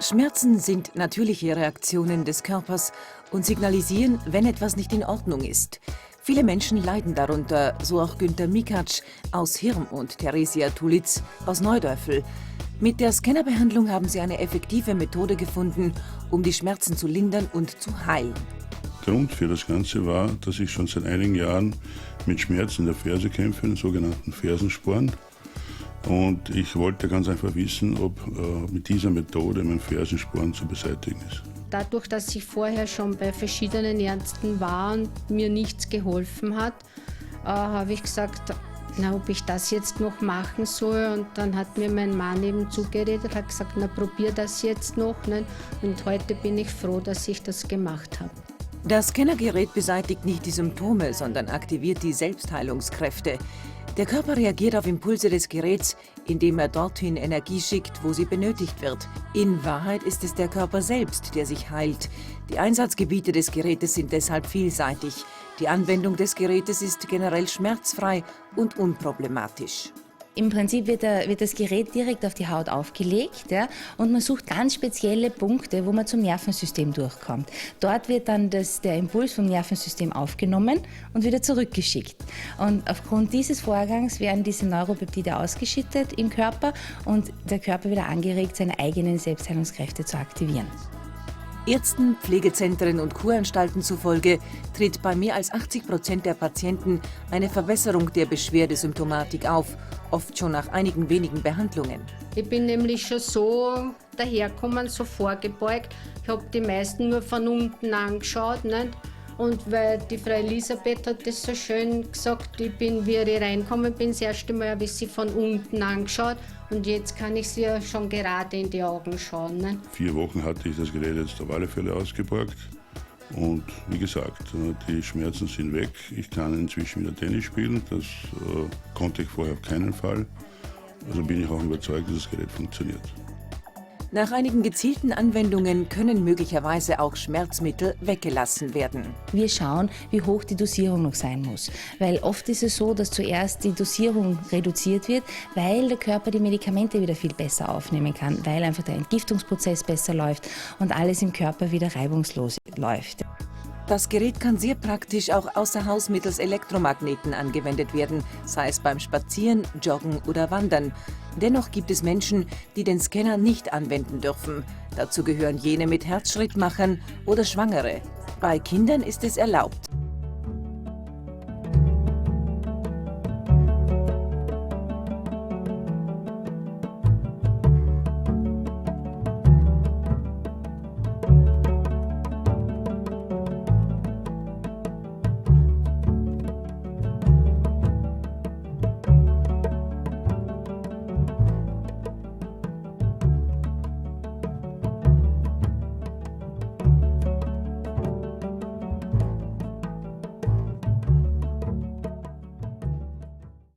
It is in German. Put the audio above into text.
Schmerzen sind natürliche Reaktionen des Körpers und signalisieren, wenn etwas nicht in Ordnung ist. Viele Menschen leiden darunter, so auch Günter Mikatsch aus Hirm und Theresia Tulitz aus Neudörfel. Mit der Scannerbehandlung haben sie eine effektive Methode gefunden, um die Schmerzen zu lindern und zu heilen. Grund für das Ganze war, dass ich schon seit einigen Jahren mit Schmerzen in der Ferse kämpfe, den sogenannten Fersensporn. Und ich wollte ganz einfach wissen, ob mit dieser Methode mein Fersensporn zu beseitigen ist. Dadurch, dass ich vorher schon bei verschiedenen Ärzten war und mir nichts geholfen hat, habe ich gesagt, na, ob ich das jetzt noch machen soll. Und dann hat mir mein Mann eben zugeredet, hat gesagt, na, probier das jetzt noch. Ne? Und heute bin ich froh, dass ich das gemacht habe. Das Scannergerät beseitigt nicht die Symptome, sondern aktiviert die Selbstheilungskräfte. Der Körper reagiert auf Impulse des Geräts, indem er dorthin Energie schickt, wo sie benötigt wird. In Wahrheit ist es der Körper selbst, der sich heilt. Die Einsatzgebiete des Gerätes sind deshalb vielseitig. Die Anwendung des Gerätes ist generell schmerzfrei und unproblematisch. Im Prinzip wird das Gerät direkt auf die Haut aufgelegt, ja, und man sucht ganz spezielle Punkte, wo man zum Nervensystem durchkommt. Dort wird dann der Impuls vom Nervensystem aufgenommen und wieder zurückgeschickt. Und aufgrund dieses Vorgangs werden diese Neuropeptide ausgeschüttet im Körper und der Körper wieder angeregt, seine eigenen Selbstheilungskräfte zu aktivieren. Ärzten, Pflegezentren und Kuranstalten zufolge tritt bei mehr als 80% der Patienten eine Verbesserung der Beschwerdesymptomatik auf, oft schon nach einigen wenigen Behandlungen. Ich bin nämlich schon so dahergekommen, so vorgebeugt. Ich habe die meisten nur von unten angeschaut. Nicht? Und weil die Frau Elisabeth hat das so schön gesagt, wie ich reingekommen bin, das erste Mal habe ich sie von unten angeschaut und jetzt kann ich sie ja schon gerade in die Augen schauen. Ne? 4 Wochen hatte ich das Gerät jetzt auf alle Fälle ausgeborgt und wie gesagt, die Schmerzen sind weg. Ich kann inzwischen wieder Tennis spielen, das konnte ich vorher auf keinen Fall. Also bin ich auch überzeugt, dass das Gerät funktioniert. Nach einigen gezielten Anwendungen können möglicherweise auch Schmerzmittel weggelassen werden. Wir schauen, wie hoch die Dosierung noch sein muss. Weil oft ist es so, dass zuerst die Dosierung reduziert wird, weil der Körper die Medikamente wieder viel besser aufnehmen kann, weil einfach der Entgiftungsprozess besser läuft und alles im Körper wieder reibungslos läuft. Das Gerät kann sehr praktisch auch außer Haus mittels Elektromagneten angewendet werden, sei es beim Spazieren, Joggen oder Wandern. Dennoch gibt es Menschen, die den Scanner nicht anwenden dürfen. Dazu gehören jene mit Herzschrittmachern oder Schwangere. Bei Kindern ist es erlaubt.